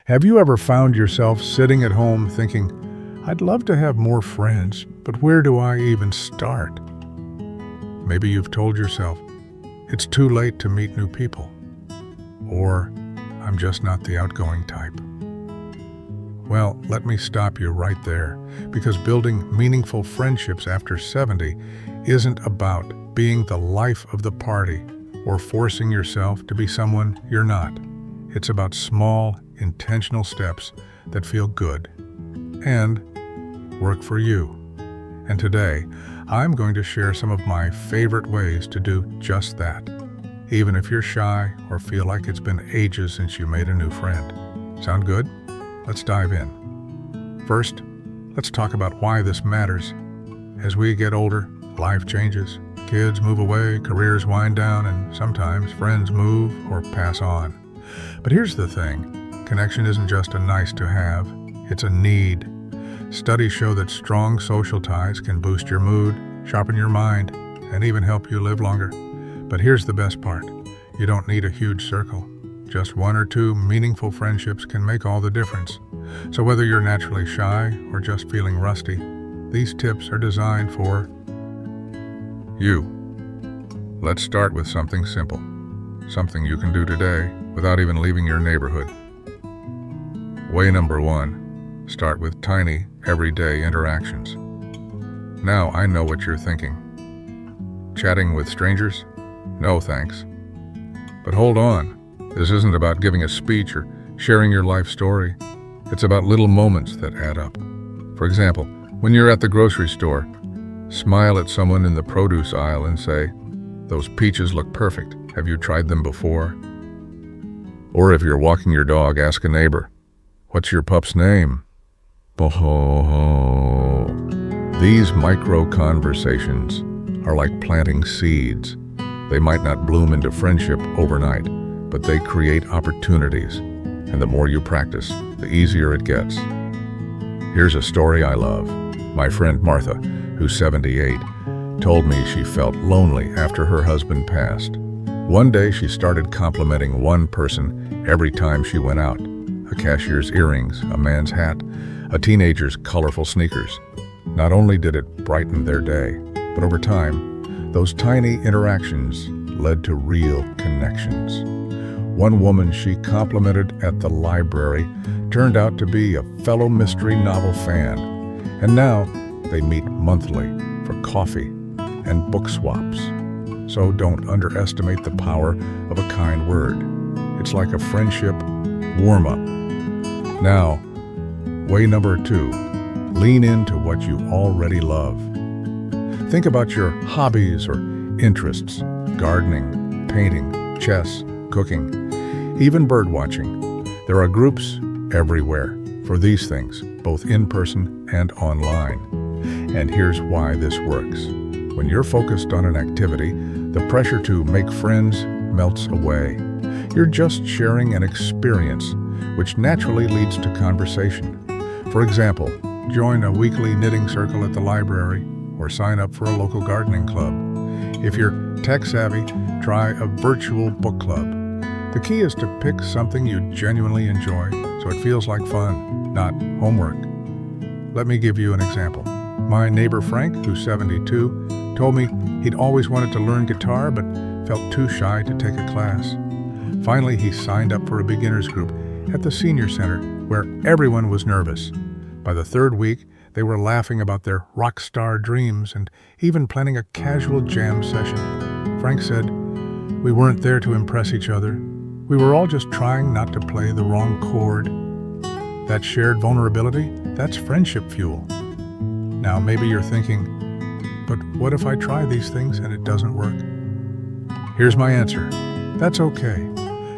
Have you ever found yourself sitting at home thinking, I'd love to have more friends, but where do I even start? Maybe you've told yourself, it's too late to meet new people, or I'm just not the outgoing type. Well, let me stop you right there, because building meaningful friendships after 70 isn't about being the life of the party or forcing yourself to be someone you're not. It's about small, intentional steps that feel good and work for you. And today, I'm going to share some of my favorite ways to do just that, even if you're shy or feel like it's been ages since you made a new friend. Sound good? Let's dive in. First, let's talk about why this matters. As we get older, life changes. Kids move away, careers wind down, and sometimes friends move or pass on. But here's the thing, connection isn't just a nice to have, it's a need. Studies show that strong social ties can boost your mood, sharpen your mind, and even help you live longer. But here's the best part, you don't need a huge circle. Just one or two meaningful friendships can make all the difference. So whether you're naturally shy or just feeling rusty, these tips are designed for you. Let's start with something simple, something you can do today without even leaving your neighborhood. Way number 1, start with tiny, everyday interactions. Now I know what you're thinking. Chatting with strangers? No thanks. But hold on, this isn't about giving a speech or sharing your life story. It's about little moments that add up. For example, when you're at the grocery store, smile at someone in the produce aisle and say, "Those peaches look perfect. Have you tried them before?" Or if you're walking your dog, ask a neighbor, "What's your pup's name?" Oh. These micro conversations are like planting seeds. They might not bloom into friendship overnight, but they create opportunities. And the more you practice, the easier it gets. Here's a story I love. My friend Martha, who's 78, told me she felt lonely after her husband passed. One day she started complimenting one person every time she went out. A cashier's earrings, a man's hat, a teenager's colorful sneakers. Not only did it brighten their day, but over time, those tiny interactions led to real connections. One woman she complimented at the library turned out to be a fellow mystery novel fan, and now they meet monthly for coffee and book swaps. So don't underestimate the power of a kind word. It's like a friendship warm-up. Now, way number 2, lean into what you already love. Think about your hobbies or interests, gardening, painting, chess, cooking, even bird watching. There are groups everywhere for these things, both in person and online. And here's why this works. When you're focused on an activity, the pressure to make friends melts away. You're just sharing an experience, which naturally leads to conversation. For example, join a weekly knitting circle at the library or sign up for a local gardening club. If you're tech-savvy, try a virtual book club. The key is to pick something you genuinely enjoy so it feels like fun, not homework. Let me give you an example. My neighbor Frank, who's 72, told me he'd always wanted to learn guitar but felt too shy to take a class. Finally, he signed up for a beginner's group at the senior center where everyone was nervous. By the 3rd week, they were laughing about their rock star dreams and even planning a casual jam session. Frank said, "We weren't there to impress each other. We were all just trying not to play the wrong chord." That shared vulnerability, that's friendship fuel. Now maybe you're thinking, but what if I try these things and it doesn't work? Here's my answer. That's okay.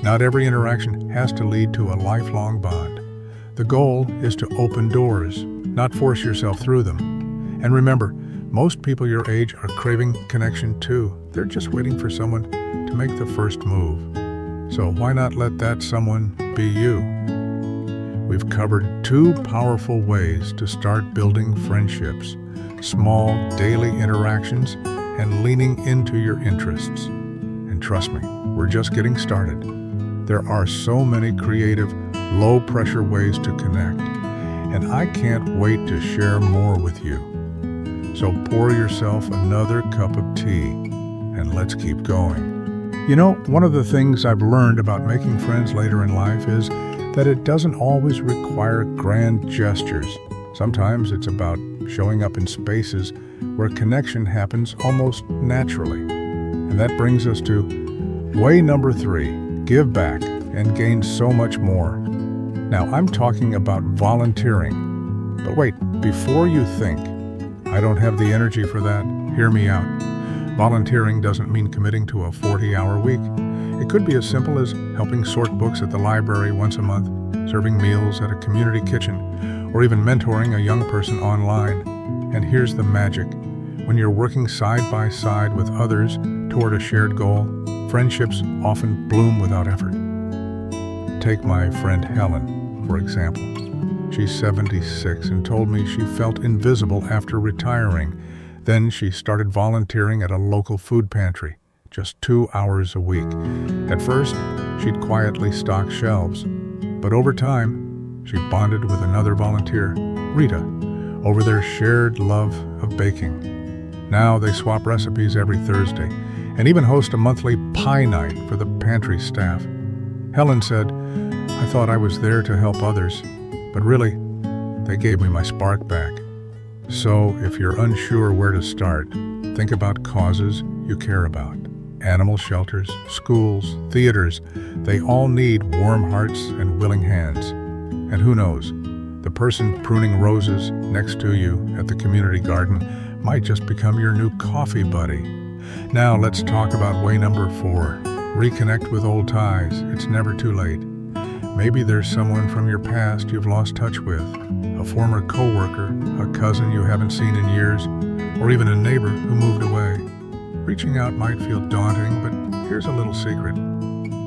Not every interaction has to lead to a lifelong bond. The goal is to open doors, not force yourself through them. And remember, most people your age are craving connection too. They're just waiting for someone to make the first move. So why not let that someone be you? We've covered 2 powerful ways to start building friendships: small daily interactions and leaning into your interests. And trust me, we're just getting started. There are so many creative, low-pressure ways to connect. And I can't wait to share more with you. So pour yourself another cup of tea, and let's keep going. You know, one of the things I've learned about making friends later in life is that it doesn't always require grand gestures. Sometimes it's about showing up in spaces where connection happens almost naturally. And that brings us to way number 3, give back and gain so much more. Now, I'm talking about volunteering. But wait, before you think, I don't have the energy for that, hear me out. Volunteering doesn't mean committing to a 40-hour week. It could be as simple as helping sort books at the library once a month, serving meals at a community kitchen, or even mentoring a young person online. And here's the magic. When you're working side by side with others toward a shared goal, friendships often bloom without effort. Take my friend Helen, for example. She's 76 and told me she felt invisible after retiring. Then she started volunteering at a local food pantry, just 2 hours a week. At first, she'd quietly stock shelves, but over time, she bonded with another volunteer, Rita, over their shared love of baking. Now they swap recipes every Thursday and even host a monthly pie night for the pantry staff. Helen said, "I thought I was there to help others, but really, they gave me my spark back." So, if you're unsure where to start, think about causes you care about. Animal shelters, schools, theaters, they all need warm hearts and willing hands. And who knows, the person pruning roses next to you at the community garden might just become your new coffee buddy. Now let's talk about way number 4. Reconnect with old ties. It's never too late. Maybe there's someone from your past you've lost touch with, a former coworker, a cousin you haven't seen in years, or even a neighbor who moved away. Reaching out might feel daunting, but here's a little secret.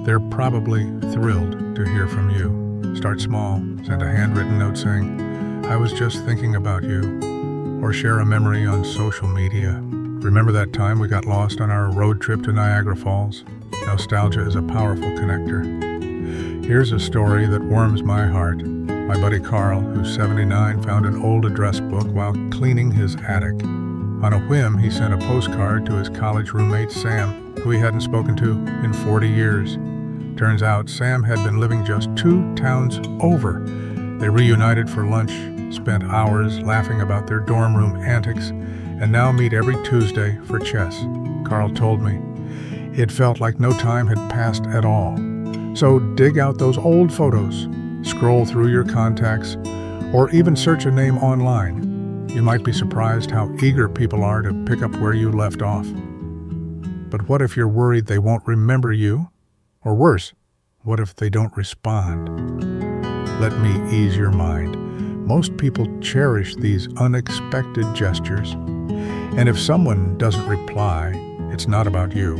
They're probably thrilled to hear from you. Start small, send a handwritten note saying, "I was just thinking about you," or share a memory on social media. Remember that time we got lost on our road trip to Niagara Falls? Nostalgia is a powerful connector. Here's a story that warms my heart. My buddy Carl, who's 79, found an old address book while cleaning his attic. On a whim, he sent a postcard to his college roommate Sam, who he hadn't spoken to in 40 years. Turns out Sam had been living just 2 towns over. They reunited for lunch, spent hours laughing about their dorm room antics, and now meet every Tuesday for chess. Carl told me, "It felt like no time had passed at all." So dig out those old photos, scroll through your contacts, or even search a name online. You might be surprised how eager people are to pick up where you left off. But what if you're worried they won't remember you? Or worse, what if they don't respond? Let me ease your mind. Most people cherish these unexpected gestures. And if someone doesn't reply, it's not about you.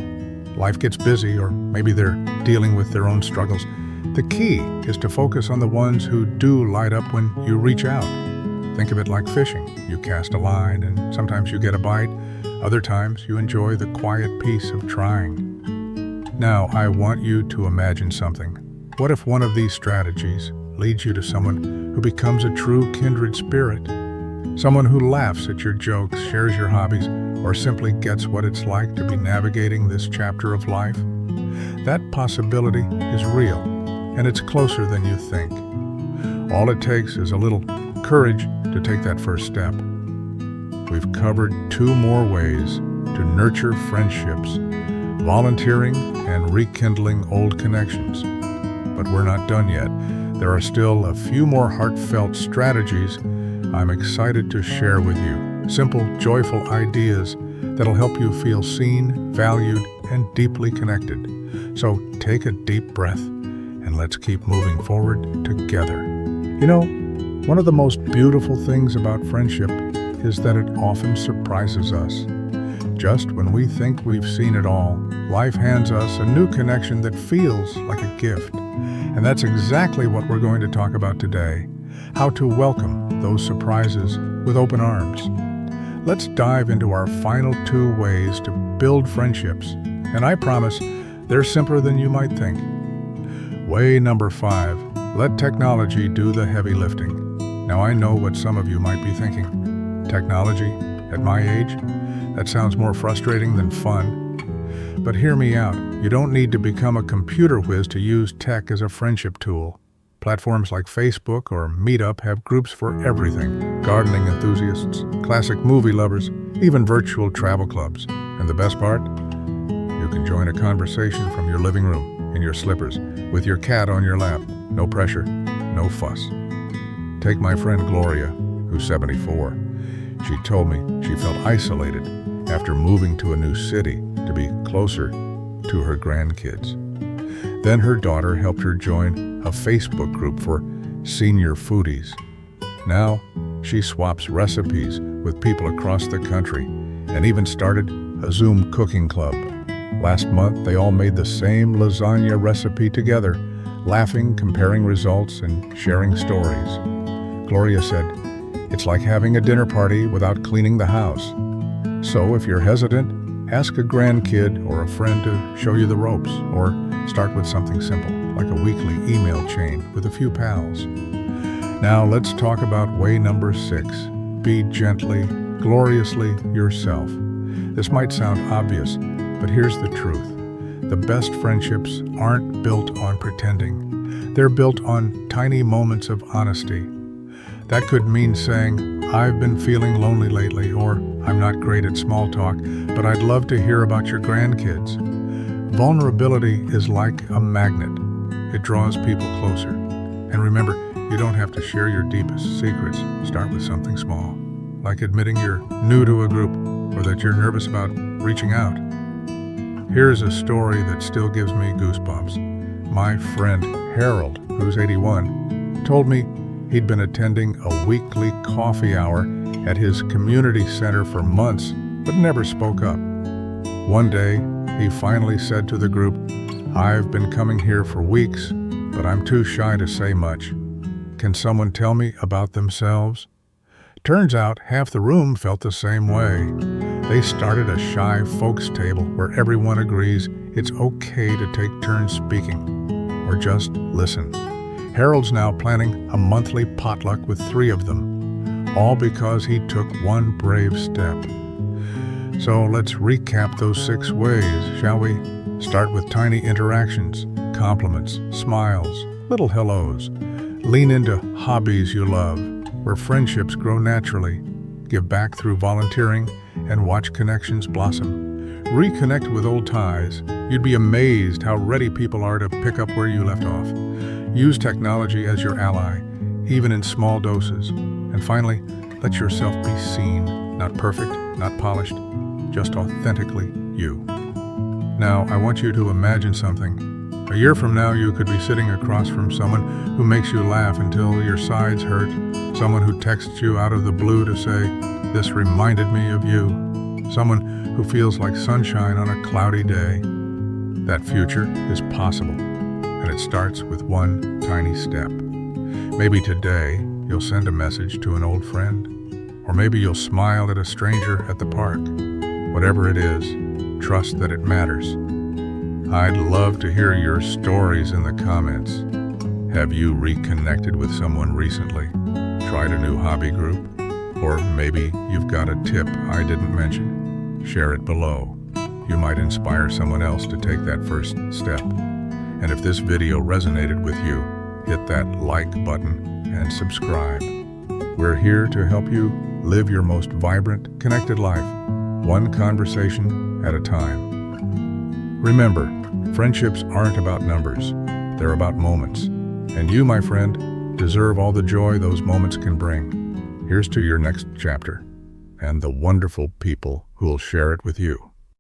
Life gets busy, or maybe they're dealing with their own struggles. The key is to focus on the ones who do light up when you reach out. Think of it like fishing. You cast a line, and sometimes you get a bite. Other times you enjoy the quiet peace of trying. Now, I want you to imagine something. What if one of these strategies leads you to someone who becomes a true kindred spirit? Someone who laughs at your jokes, shares your hobbies, or simply gets what it's like to be navigating this chapter of life? That possibility is real, and it's closer than you think. All it takes is a little courage to take that first step. We've covered 2 more ways to nurture friendships: volunteering and rekindling old connections. But we're not done yet. There are still a few more heartfelt strategies I'm excited to share with you. Simple, joyful ideas that'll help you feel seen, valued, and deeply connected. So take a deep breath and let's keep moving forward together. You know, one of the most beautiful things about friendship is that it often surprises us. Just when we think we've seen it all, life hands us a new connection that feels like a gift. And that's exactly what we're going to talk about today: how to welcome those surprises with open arms. Let's dive into our final 2 ways to build friendships, and I promise they're simpler than you might think. Way number 5, Let technology do the heavy lifting. Now I know what some of you might be thinking. Technology? At my age? That sounds more frustrating than fun. But hear me out. You don't need to become a computer whiz to use tech as a friendship tool. Platforms like Facebook or Meetup have groups for everything. Gardening enthusiasts, classic movie lovers, even virtual travel clubs. And the best part? You can join a conversation from your living room, in your slippers, with your cat on your lap. No pressure, no fuss. Take my friend Gloria, who's 74. She told me she felt isolated after moving to a new city to be closer to her grandkids. Then her daughter helped her join a Facebook group for senior foodies. Now she swaps recipes with people across the country and even started a Zoom cooking club. Last month, they all made the same lasagna recipe together, laughing, comparing results, and sharing stories. Gloria said, "It's like having a dinner party without cleaning the house." So if you're hesitant, ask a grandkid or a friend to show you the ropes, or start with something simple, like a weekly email chain with a few pals. Now let's talk about way number 6. Be gently, gloriously yourself. This might sound obvious, but here's the truth. The best friendships aren't built on pretending. They're built on tiny moments of honesty. That could mean saying, "I've been feeling lonely lately," or "I'm not great at small talk, but I'd love to hear about your grandkids." Vulnerability is like a magnet. It draws people closer. And remember, you don't have to share your deepest secrets. Start with something small, like admitting you're new to a group or that you're nervous about reaching out. Here's a story that still gives me goosebumps. My friend Harold, who's 81, told me he'd been attending a weekly coffee hour at his community center for months, but never spoke up. One day, he finally said to the group, "I've been coming here for weeks, but I'm too shy to say much. Can someone tell me about themselves?" Turns out half the room felt the same way. They started a shy folks table where everyone agrees it's okay to take turns speaking, or just listen. Harold's now planning a monthly potluck with 3 of them, all because he took one brave step. So let's recap those 6 ways, shall we? Start with tiny interactions, compliments, smiles, little hellos. Lean into hobbies you love, where friendships grow naturally. Give back through volunteering and watch connections blossom. Reconnect with old ties. You'd be amazed how ready people are to pick up where you left off. Use technology as your ally, even in small doses. And finally, let yourself be seen. Not perfect, not polished, just authentically you. Now, I want you to imagine something. A year from now, you could be sitting across from someone who makes you laugh until your sides hurt. Someone who texts you out of the blue to say, "This reminded me of you." Someone who feels like sunshine on a cloudy day. That future is possible, and it starts with one tiny step. Maybe today, you'll send a message to an old friend, or maybe you'll smile at a stranger at the park. Whatever it is, trust that it matters. I'd love to hear your stories in the comments. Have you reconnected with someone recently? Tried a new hobby group? Or maybe you've got a tip I didn't mention. Share it below. You might inspire someone else to take that first step. And if this video resonated with you, hit that like button and subscribe. We're here to help you live your most vibrant, connected life, one conversation at a time. Remember, friendships aren't about numbers, they're about moments. And you, my friend, deserve all the joy those moments can bring. Here's to your next chapter, and the wonderful people who'll share it with you.